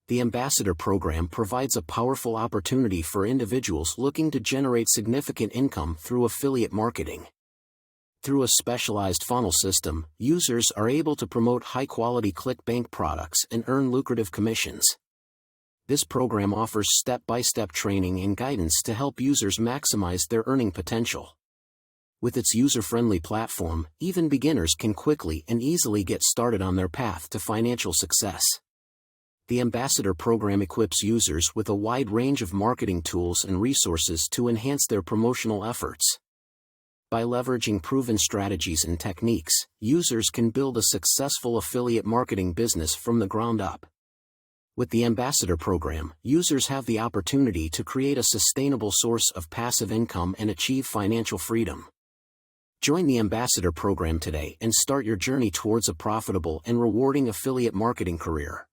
The Ambassador Program provides a powerful opportunity for individuals looking to generate significant income through affiliate marketing. Through a specialized funnel system, users are able to promote high-quality ClickBank products and earn lucrative commissions. This program offers step-by-step training and guidance to help users maximize their earning potential. With its user-friendly platform, even beginners can quickly and easily get started on their path to financial success. The Ambassador Program equips users with a wide range of marketing tools and resources to enhance their promotional efforts. By leveraging proven strategies and techniques, users can build a successful affiliate marketing business from the ground up. With the Ambassador Program, users have the opportunity to create a sustainable source of passive income and achieve financial freedom. Join the Ambassador Program today and start your journey towards a profitable and rewarding affiliate marketing career.